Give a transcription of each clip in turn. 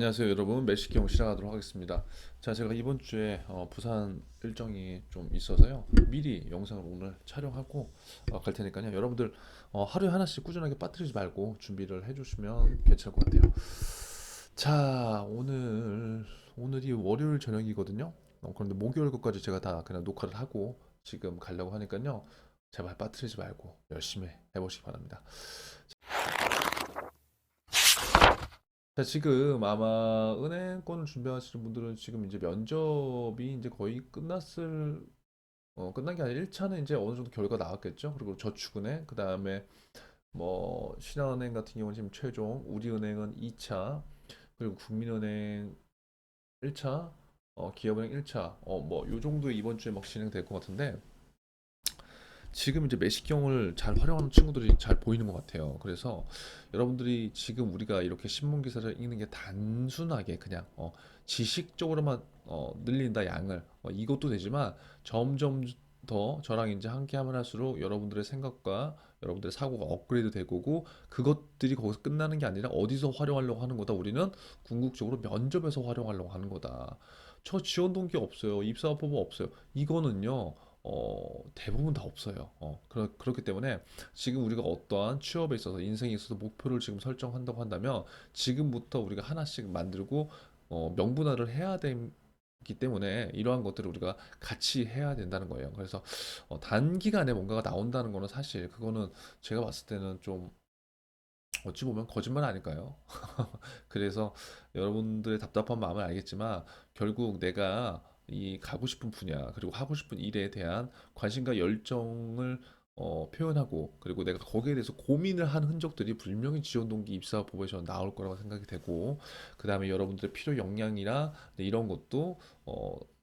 안녕하세요 여러분, 매식경 시작하도록 하겠습니다. 자, 제가 이번 주에 부산 일정이 좀 있어서요, 미리 영상을 오늘 촬영하고 갈 테니까요, 여러분들 하루에 하나씩 꾸준하게 빠뜨리지 말고 준비를 해주시면 괜찮을 것 같아요. 자, 오늘이 월요일 저녁이거든요. 그런데 목요일 것까지 제가 다 그냥 녹화를 하고 지금 가려고 하니까요, 제발 빠뜨리지 말고 열심히 해보시기 바랍니다. 자, 지금 아마 은행권을 준비하시는 분들은 지금 이제 면접이 이제 거의 끝난 게 아니라 1차는 이제 어느 정도 결과 나왔겠죠. 그리고 저축은행, 그 다음에 뭐 신한은행 같은 경우는 지금 최종, 우리은행은 2차, 그리고 국민은행 1차, 기업은행 1차, 뭐 요 정도 이번 주에 막 진행될 것 같은데, 지금 이제 매식경을 잘 활용하는 친구들이 잘 보이는 것 같아요. 그래서 여러분들이 지금 우리가 이렇게 신문 기사를 읽는 게 단순하게 그냥 지식적으로만 늘린다 양을, 이것도 되지만 점점 더 저랑 이제 함께하면 할수록 여러분들의 생각과 여러분들의 사고가 업그레이드 될 거고, 그것들이 거기서 끝나는 게 아니라 어디서 활용하려고 하는 거다. 우리는 궁극적으로 면접에서 활용하려고 하는 거다. 저 지원 동기 없어요. 입사 후보 없어요. 이거는요. 대부분 다 없어요. 그렇기 때문에 지금 우리가 어떠한 취업에 있어서 인생에 있어서 목표를 지금 설정한다고 한다면 지금부터 우리가 하나씩 만들고 명분화를 해야 되기 때문에 이러한 것들을 우리가 같이 해야 된다는 거예요. 그래서 단기간에 뭔가가 나온다는 거는 사실 그거는 제가 봤을 때는 좀 어찌 보면 거짓말 아닐까요? 그래서 여러분들의 답답한 마음을 알겠지만 결국 내가 이 가고 싶은 분야 그리고 하고 싶은 일에 대한 관심과 열정을 표현하고, 그리고 내가 거기에 대해서 고민을 한 흔적들이 분명히 지원 동기 입사 보고에서 나올 거라고 생각이 되고, 그 다음에 여러분들의 필요 역량이나 이런 것도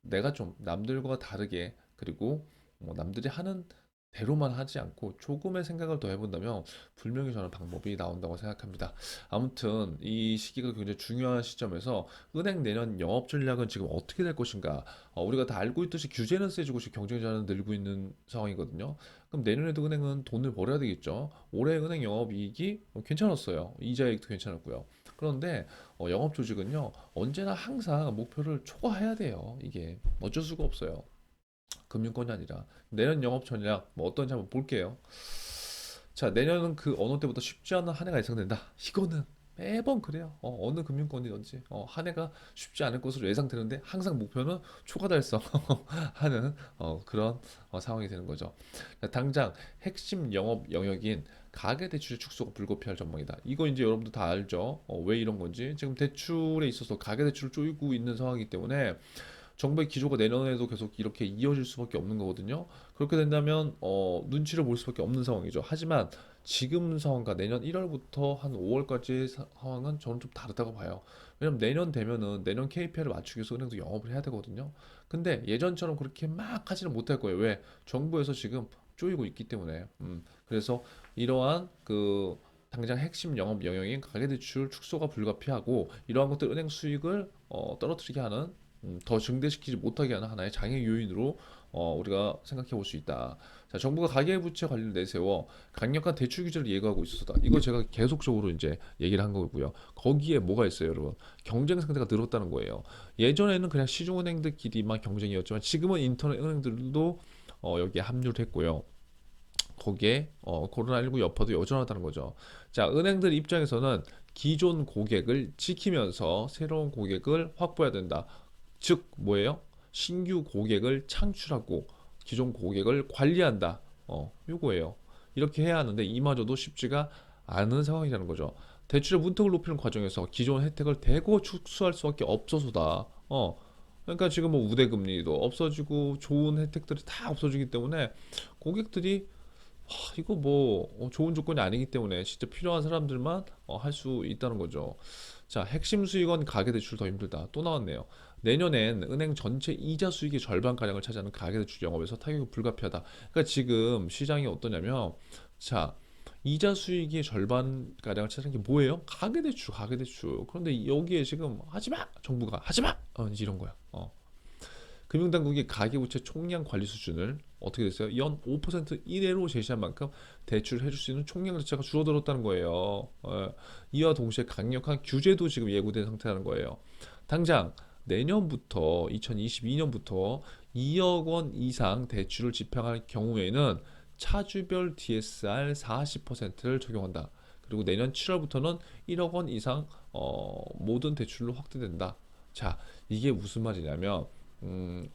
내가 좀 남들과 다르게, 그리고 남들이 하는 대로만 하지 않고 조금의 생각을 더 해본다면 분명히 저는 방법이 나온다고 생각합니다. 아무튼 이 시기가 굉장히 중요한 시점에서 은행 내년 영업 전략은 지금 어떻게 될 것인가? 우리가 다 알고 있듯이 규제는 세지고 경쟁자는 늘고 있는 상황이거든요. 그럼 내년에도 은행은 돈을 벌어야 되겠죠. 올해 은행 영업이익이 괜찮았어요. 이자이익도 괜찮았고요. 그런데 영업 조직은요, 언제나 항상 목표를 초과해야 돼요. 이게 어쩔 수가 없어요. 금융권이 아니라 내년 영업 전략 뭐 어떤지 한번 볼게요. 자, 내년은 그 어느 때보다 쉽지 않은 한 해가 예상된다. 이거는 매번 그래요. 어느 금융권이든지 한 해가 쉽지 않을 것으로 예상되는데 항상 목표는 초과 달성하는 그런 상황이 되는 거죠. 자, 당장 핵심 영업 영역인 가계대출 축소가 불가피할 전망이다. 이거 이제 여러분도 다 알죠. 왜 이런 건지. 지금 대출에 있어서 가계대출을 쪼이고 있는 상황이기 때문에 정부의 기조가 내년에도 계속 이렇게 이어질 수밖에 없는 거거든요. 그렇게 된다면 눈치를 볼 수밖에 없는 상황이죠. 하지만 지금 상황과 내년 1월부터 한 5월까지의 상황은 저는 좀 다르다고 봐요. 왜냐면 내년 되면은 내년 KPI를 맞추기 위해서 은행도 영업을 해야 되거든요. 근데 예전처럼 그렇게 막 하지는 못할 거예요. 왜? 정부에서 지금 쪼이고 있기 때문에. 그래서 이러한 그 당장 핵심 영업 영역인 가계대출 축소가 불가피하고, 이러한 것들 은행 수익을 떨어뜨리게 하는, 더 증대시키지 못하게 하는 하나의 장애 요인으로 우리가 생각해 볼 수 있다. 자, 정부가 가계부채 관리를 내세워 강력한 대출 규제를 예고하고 있었다. 이거 제가 계속적으로 이제 얘기를 한 거고요. 거기에 뭐가 있어요, 여러분? 경쟁 상대가 늘었다는 거예요. 예전에는 그냥 시중은행들끼리만 경쟁이었지만 지금은 인터넷 은행들도 여기에 합류를 했고요. 거기에 코로나19 여파도 여전하다는 거죠. 자, 은행들 입장에서는 기존 고객을 지키면서 새로운 고객을 확보해야 된다. 즉 뭐예요? 신규 고객을 창출하고 기존 고객을 관리한다. 요거예요. 이렇게 해야 하는데 이마저도 쉽지가 않은 상황이라는 거죠. 대출의 문턱을 높이는 과정에서 기존 혜택을 대거 축소할 수밖에 없어서다. 그러니까 지금 뭐 우대금리도 없어지고 좋은 혜택들이 다 없어지기 때문에 고객들이 이거 뭐 좋은 조건이 아니기 때문에 진짜 필요한 사람들만 할 수 있다는 거죠. 자, 핵심 수익원 가계대출 더 힘들다. 또 나왔네요. 내년엔 은행 전체 이자 수익의 절반가량을 차지하는 가계대출 영업에서 타격이 불가피하다. 그러니까 지금 시장이 어떠냐면, 자, 이자 수익의 절반가량을 차지하는 게 뭐예요? 가계대출, 가계대출. 그런데 여기에 지금 하지마! 정부가 하지마! 이제 이런 거야. 금융당국이 가계부채 총량 관리 수준을 어떻게 됐어요? 연 5% 이내로 제시한 만큼 대출해줄 수 있는 총량 자체가 줄어들었다는 거예요. 이와 동시에 강력한 규제도 지금 예고된 상태라는 거예요. 당장 내년부터 2022년부터 2억 원 이상 대출을 집행할 경우에는 차주별 DSR 40%를 적용한다. 그리고 내년 7월부터는 1억 원 이상 모든 대출로 확대된다. 자, 이게 무슨 말이냐면 음,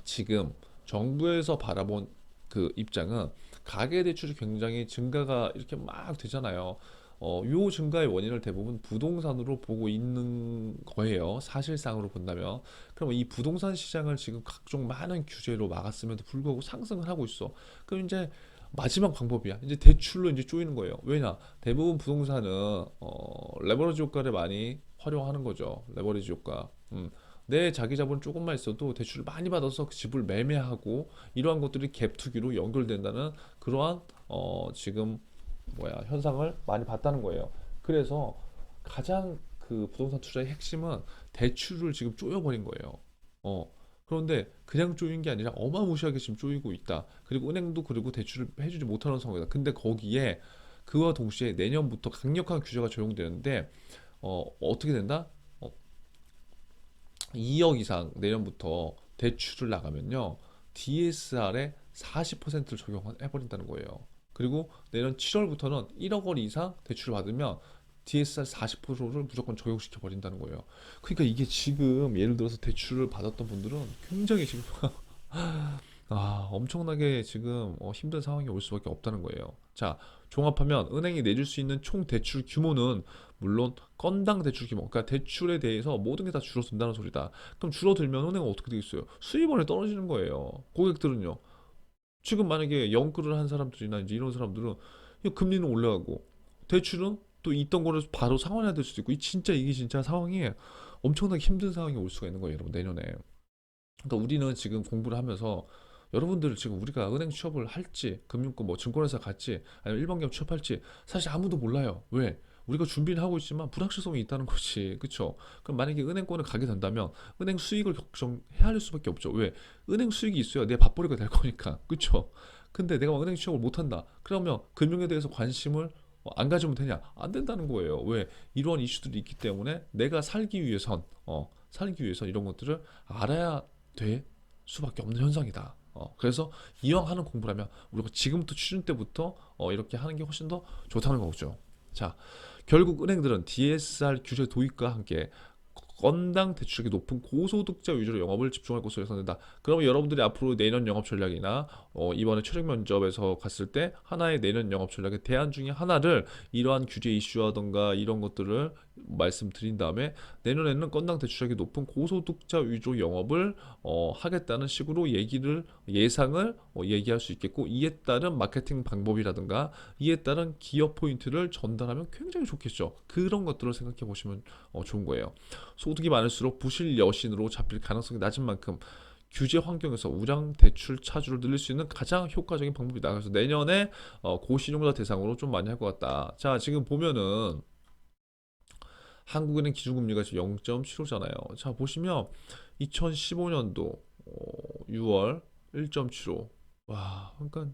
지금 정부에서 바라본 그 입장은 가계대출이 굉장히 증가가 이렇게 막 되잖아요. 요 증가의 원인을 대부분 부동산으로 보고 있는 거예요. 사실상으로 본다면. 그럼 이 부동산 시장을 지금 각종 많은 규제로 막았음에도 불구하고 상승을 하고 있어. 그럼 이제 마지막 방법이야. 이제 대출로 이제 쪼이는 거예요. 왜냐? 대부분 부동산은 레버리지 효과를 많이 활용하는 거죠. 레버리지 효과. 내 자기 자본 조금만 있어도 대출을 많이 받아서 그 집을 매매하고 이러한 것들이 갭 투기로 연결된다는 그러한 지금 현상을 많이 봤다는 거예요. 그래서 가장 그 부동산 투자의 핵심은 대출을 지금 쪼여버린 거예요. 그런데 그냥 쪼인 게 아니라 어마무시하게 지금 쪼이고 있다. 그리고 은행도 그리고 대출을 해주지 못하는 상황이다. 근데 거기에 그와 동시에 내년부터 강력한 규제가 적용되는데 어떻게 된다? 2억 이상 내년부터 대출을 나가면요. DSR에 40%를 적용해버린다는 거예요. 그리고 내년 7월부터는 1억 원 이상 대출을 받으면 DSR 40%를 무조건 적용시켜 버린다는 거예요. 그러니까 이게 지금 예를 들어서 대출을 받았던 분들은 굉장히 지금 엄청나게 지금 힘든 상황이 올 수밖에 없다는 거예요. 자, 종합하면 은행이 내줄 수 있는 총 대출 규모는 물론 건당 대출 규모, 그러니까 대출에 대해서 모든 게 다 줄어든다는 소리다. 그럼 줄어들면 은행은 어떻게 되겠어요? 수입원이 떨어지는 거예요. 고객들은요. 지금 만약에 영끌을 한 사람들이나 이제 이런 사람들은 이 금리는 올라가고 대출은 또 있던 거를 바로 상환해야 될 수도 있고 이게 진짜 상황이 엄청나게 힘든 상황이 올 수가 있는 거예요, 여러분 내년에. 그러니까 우리는 지금 공부를 하면서 여러분들 지금 우리가 은행 취업을 할지 금융권 뭐 증권회사 갈지 아니면 일반기업 취업할지 사실 아무도 몰라요. 왜? 우리가 준비를 하고 있지만 불확실성이 있다는 거지. 그쵸? 그럼 만약에 은행권을 가게 된다면 은행 수익을 걱정해야 할 수밖에 없죠. 왜? 은행 수익이 있어야 내 밥벌이가 될 거니까. 그쵸? 근데 내가 은행 취업을 못한다. 그러면 금융에 대해서 관심을 안 가지면 되냐? 안 된다는 거예요. 왜? 이러한 이슈들이 있기 때문에 내가 살기 위해선 이런 것들을 알아야 될 수밖에 없는 현상이다. 그래서 이왕 하는 공부라면 우리가 지금부터 취준 때부터 이렇게 하는 게 훨씬 더 좋다는 거죠. 자, 결국 은행들은 DSR 규제 도입과 함께 건당 대출액이 높은 고소득자 위주로 영업을 집중할 것으로 예상된다. 그러면 여러분들이 앞으로 내년 영업 전략이나 이번에 최종 면접에서 갔을 때 하나의 내년 영업 전략의 대안 중에 하나를 이러한 규제 이슈라던가 이런 것들을 말씀드린 다음에 내년에는 건당 대출액이 높은 고소득자 위주로 영업을 하겠다는 식으로 예상을 얘기할 수 있겠고 이에 따른 마케팅 방법이라든가 이에 따른 기업 포인트를 전달하면 굉장히 좋겠죠. 그런 것들을 생각해 보시면 좋은 거예요. 소득이 많을수록 부실 여신으로 잡힐 가능성이 낮은 만큼 규제 환경에서 우량 대출 차주를 늘릴 수 있는 가장 효과적인 방법이다. 그래서 내년에 고신용자 대상으로 좀 많이 할 것 같다. 자, 지금 보면은 한국은행 기준금리가 지금 0.75잖아요. 자, 보시면 2015년도 6월 1.75. 와, 그러니까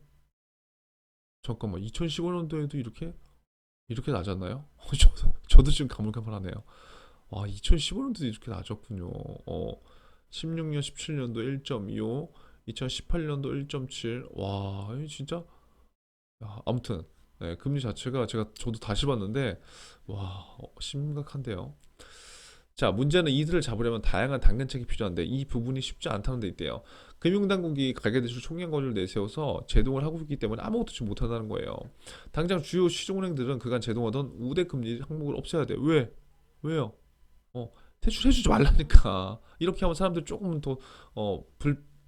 잠깐만 2015년도에도 이렇게 낮았나요? 저도 지금 가물가물하네요. 와, 2015년도도 이렇게 낮았군요. 16년, 17년도 1.25, 2018년도 1.7. 와, 이 진짜 아무튼 네, 금리 자체가 저도 다시 봤는데 와, 심각한데요. 자, 문제는 이들을 잡으려면 다양한 당근책이 필요한데 이 부분이 쉽지 않다는 데 있대요. 금융당국이 가계대출 총량권을 내세워서 제동을 하고 있기 때문에 아무것도 지금 못한다는 거예요. 당장 주요 시중은행들은 그간 제동하던 우대금리 항목을 없애야 돼. 왜? 왜요? 대출해주지 말라니까. 이렇게 하면 사람들 조금 더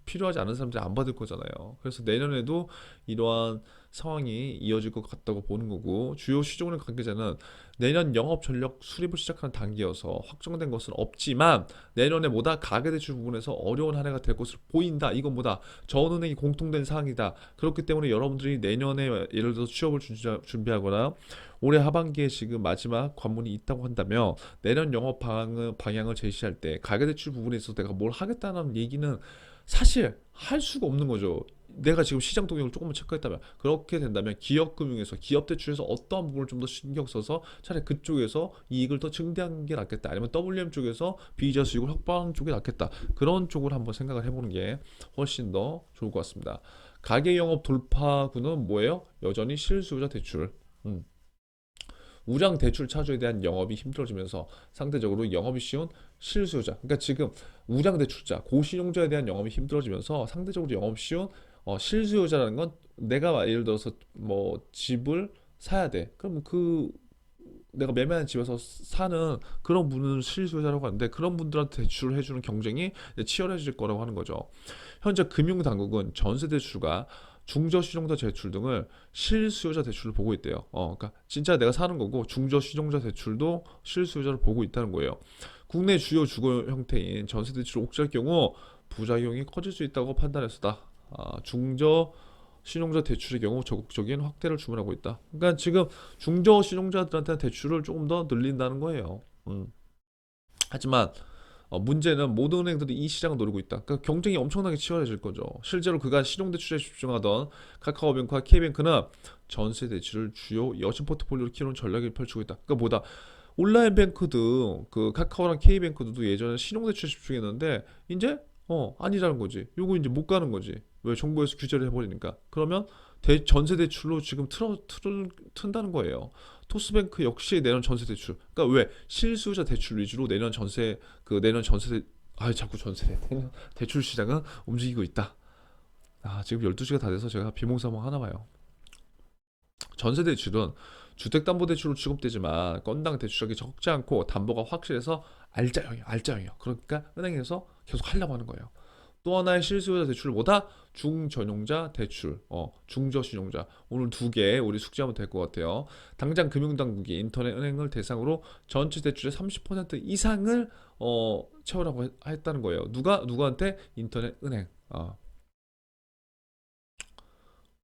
필요하지 않은 사람들이 안 받을 거잖아요. 그래서 내년에도 이러한 상황이 이어질 것 같다고 보는 거고 주요 시중은행 관계자는 내년 영업 전력 수립을 시작하는 단계여서 확정된 것은 없지만 내년에 보다 가계대출 부분에서 어려운 한 해가 될 것으로 보인다. 이건 뭐다? 전은행이 공통된 사항이다. 그렇기 때문에 여러분들이 내년에 예를 들어서 취업을 준비하거나 올해 하반기에 지금 마지막 관문이 있다고 한다면 내년 영업 방향을 제시할 때 가계대출 부분에 있어서 내가 뭘 하겠다는 얘기는 사실 할 수가 없는 거죠. 내가 지금 시장 동향을 조금만 체크했다면 그렇게 된다면 기업금융에서 기업대출에서 어떠한 부분을 좀 더 신경 써서 차라리 그쪽에서 이익을 더 증대하는 게 낫겠다. 아니면 WM 쪽에서 비이자 수익을 확보하는 쪽이 낫겠다. 그런 쪽으로 한번 생각을 해보는 게 훨씬 더 좋을 것 같습니다. 가계 영업 돌파구는 뭐예요? 여전히 실수요자 대출. 음. 우량 대출 차주에 대한 영업이 힘들어지면서 상대적으로 영업이 쉬운 실수요자. 그러니까 지금 우량 대출자, 고신용자에 대한 영업이 힘들어지면서 상대적으로 영업이 쉬운 실수요자라는 건 내가 예를 들어서 뭐 집을 사야 돼. 그럼 그 내가 매매하는 집에서 사는 그런 분은 실수요자라고 하는데 그런 분들한테 대출을 해주는 경쟁이 치열해질 거라고 하는 거죠. 현재 금융당국은 전세 대출과 중저신용자 대출 등을 실수요자 대출을 보고 있대요. 그러니까 진짜 내가 사는 거고 중저신용자 대출도 실수요자를 보고 있다는 거예요. 국내 주요 주거 형태인 전세 대출을 옥죄할 경우 부작용이 커질 수 있다고 판단했다. 중저 신용자 대출의 경우 적극적인 확대를 주문하고 있다. 그러니까 지금 중저 신용자들한테 대출을 조금 더 늘린다는 거예요. 하지만 문제는 모든 은행들이 이 시장을 노리고 있다. 그러니까 경쟁이 엄청나게 치열해질 거죠. 실제로 그간 신용대출에 집중하던 카카오뱅크와 K뱅크는 전세 대출을 주요 여신 포트폴리오로 키우는 전략을 펼치고 있다. 그러니까 뭐다? 온라인 뱅크도 그 카카오랑 K뱅크도 예전에 신용대출에 집중했는데 이제 아니라는 거지. 요거 이제 못 가는 거지. 왜 정부에서 규제를 해버리니까. 그러면 전세 대출로 지금 튼다는 거예요. 토스뱅크 역시 내년 전세 대출. 그러니까 왜 실수요자 대출 위주로 내년 전세 자꾸 전세 대출 시장은 움직이고 있다. 지금 12시가 다 돼서 제가 비몽사몽 하나 봐요. 전세 대출은 주택담보대출로 취급되지만 건당 대출액이 적지 않고 담보가 확실해서 알짜형이에요. 그러니까 은행에서 계속 하려고 하는 거예요. 또 하나의 실수요자 대출보다 중전용자 대출, 중저신용자 오늘 두 개 우리 숙지하면 될 것 같아요. 당장 금융당국이 인터넷 은행을 대상으로 전체 대출의 30% 이상을 채우라고 했다는 거예요. 누구한테? 인터넷 은행.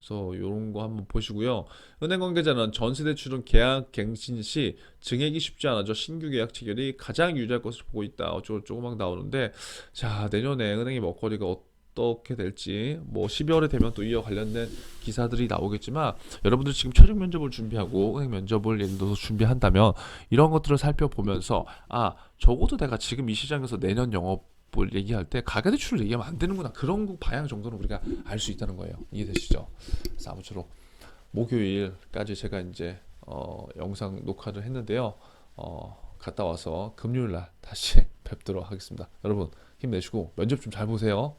그래서 이런 거 한번 보시고요. 은행 관계자는 전세 대출은 계약 갱신 시 증액이 쉽지 않아져 신규 계약 체결이 가장 유리할 것으로 보고 있다. 어쩌고저쩌고 막 나오는데 자 내년에 은행의 먹거리가 어떻게 될지 뭐 12월에 되면 또 이와 관련된 기사들이 나오겠지만 여러분들 지금 최종 면접을 준비하고 은행 면접을 예를 들어서 준비한다면 이런 것들을 살펴보면서 적어도 내가 지금 이 시장에서 내년 영업 뭘 얘기할 때 가계대출을 얘기하면 안 되는구나 그런 방향 정도는 우리가 알 수 있다는 거예요. 이해되시죠? 그래서 아무쪼록 목요일까지 제가 이제 영상 녹화를 했는데요. 갔다 와서 금요일 날 다시 뵙도록 하겠습니다. 여러분 힘내시고 면접 좀 잘 보세요.